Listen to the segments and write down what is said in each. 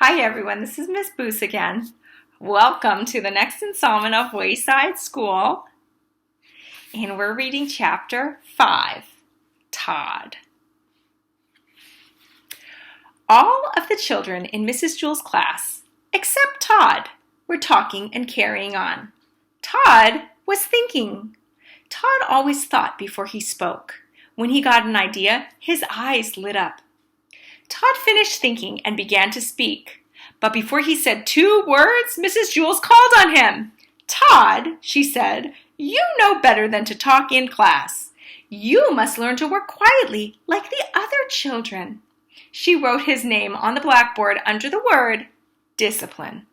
Hi everyone, this is Miss Boos again. Welcome to the next installment of Wayside School. And we're reading chapter 5, Todd. All of the children in Mrs. Jewell's class, except Todd, were talking and carrying on. Todd was thinking. Todd always thought before he spoke. When he got an idea, his eyes lit up. Todd finished thinking and began to speak. But before he said 2 words, Mrs. Jewell called on him. "Todd," she said, "you know better than to talk in class. You must learn to work quietly like the other children." She wrote his name on the blackboard under the word discipline.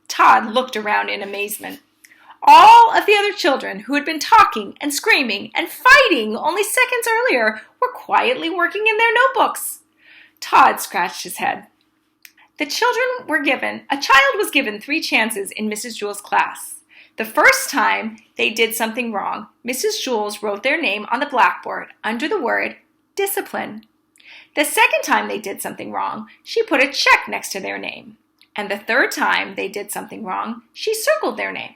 Todd looked around in amazement. All of the other children who had been talking and screaming and fighting only seconds earlier were quietly working in their notebooks. Todd scratched his head. A child was given 3 chances in Mrs. Jewell's class. The first time they did something wrong, Mrs. Jewell wrote their name on the blackboard under the word discipline. The second time they did something wrong, she put a check next to their name. And the third time they did something wrong, she circled their name.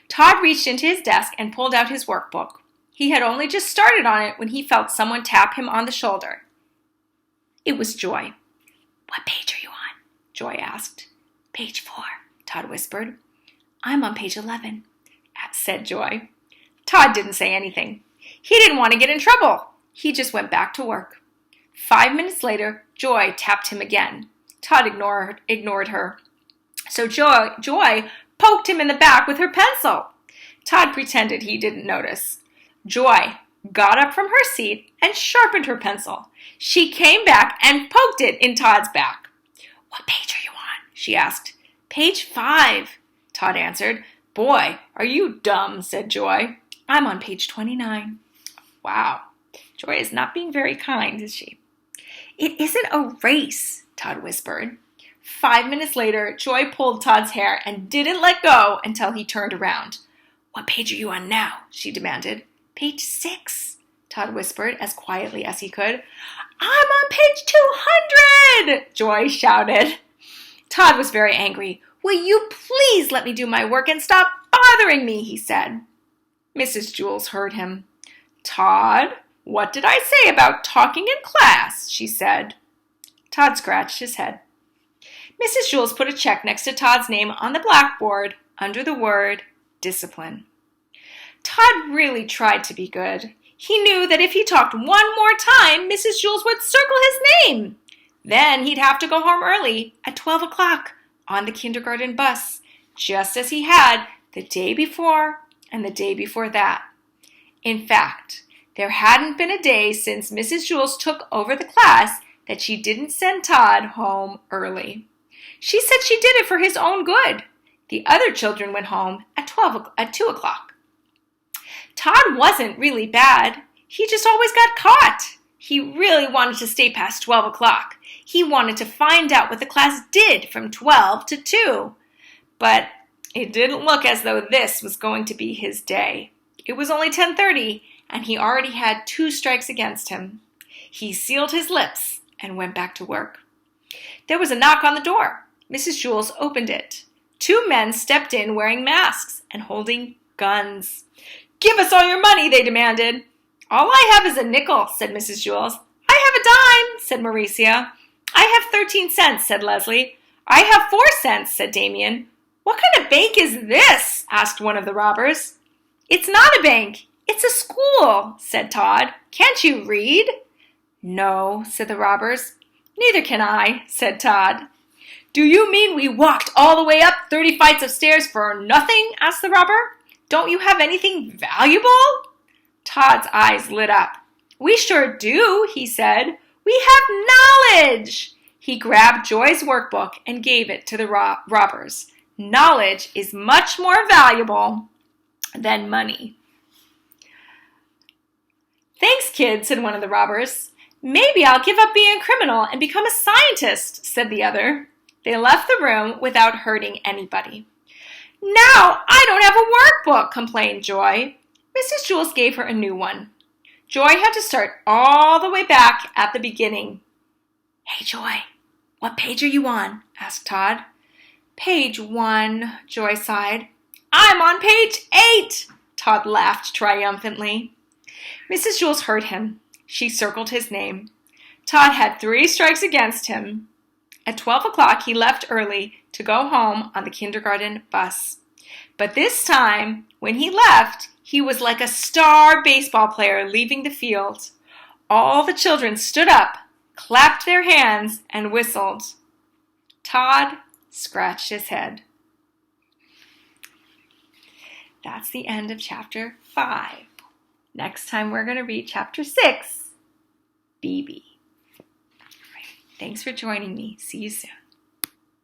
Todd reached into his desk and pulled out his workbook. He had only just started on it when he felt someone tap him on the shoulder. It was Joy. "What page are you on?" Joy asked. "Page 4, Todd whispered. "I'm on page 11, said Joy. Todd didn't say anything. He didn't want to get in trouble. He just went back to work. 5 minutes later, Joy tapped him again. Todd ignored her. So Joy poked him in the back with her pencil. Todd pretended he didn't notice. Joy got up from her seat and sharpened her pencil. She came back and poked it in Todd's back. "What page are you on?" she asked. "Page 5, Todd answered. "Boy, are you dumb," said Joy. "I'm on page 29. Wow, Joy is not being very kind, is she? "It isn't a race," Todd whispered. 5 minutes later, Joy pulled Todd's hair and didn't let go until he turned around. "What page are you on now?" she demanded. "Page 6, Todd whispered as quietly as he could. "I'm on page 200, Joy shouted. Todd was very angry. "Will you please let me do my work and stop bothering me?" he said. Mrs. Jewell heard him. "Todd, what did I say about talking in class?" she said. Todd scratched his head. Mrs. Jewell put a check next to Todd's name on the blackboard under the word discipline. Todd really tried to be good. He knew that if he talked one more time, Mrs. Jewell would circle his name. Then he'd have to go home early at 12 o'clock on the kindergarten bus, just as he had the day before and the day before that. In fact, there hadn't been a day since Mrs. Jewell took over the class that she didn't send Todd home early. She said she did it for his own good. The other children went home at 2 o'clock. Todd wasn't really bad. He just always got caught. He really wanted to stay past 12 o'clock. He wanted to find out what the class did from 12 to 2. But it didn't look as though this was going to be his day. It was only 10:30, and he already had 2 strikes against him. He sealed his lips and went back to work. There was a knock on the door. Mrs. Jewell opened it. 2 men stepped in wearing masks and holding guns. "Give us all your money," they demanded. "All I have is a nickel," said Mrs. Jewell. "I have a dime," said Mauricia. "I have 13 cents, said Leslie. "I have 4 cents, said Damien. "What kind of bank is this?" asked one of the robbers. "It's not a bank. It's a school," said Todd. "Can't you read?" "No," said the robbers. "Neither can I," said Todd. "Do you mean we walked all the way up 30 flights of stairs for nothing?" asked the robber. "Don't you have anything valuable?" Todd's eyes lit up. "We sure do," he said. "We have knowledge." He grabbed Joy's workbook and gave it to the robbers. Knowledge is much more valuable than money. "Thanks, kid," said one of the robbers. "Maybe I'll give up being a criminal and become a scientist," said the other. They left the room without hurting anybody. "Now I don't have a workbook," complained Joy. Mrs. Jewell gave her a new one. Joy had to start all the way back at the beginning. "Hey, Joy," What page are you on? Asked Todd. Page 1, Joy sighed. I'm on page 8, Todd laughed triumphantly. Mrs. Jules heard him. She circled his name. Todd had 3 strikes against him. At 12 o'clock, he left early to go home on the kindergarten bus. But this time, when he left, he was like a star baseball player leaving the field. All the children stood up, clapped their hands, and whistled. Todd scratched his head. That's the end of chapter 5. Next time we're going to read chapter 6, BB. Thanks for joining me. See you soon.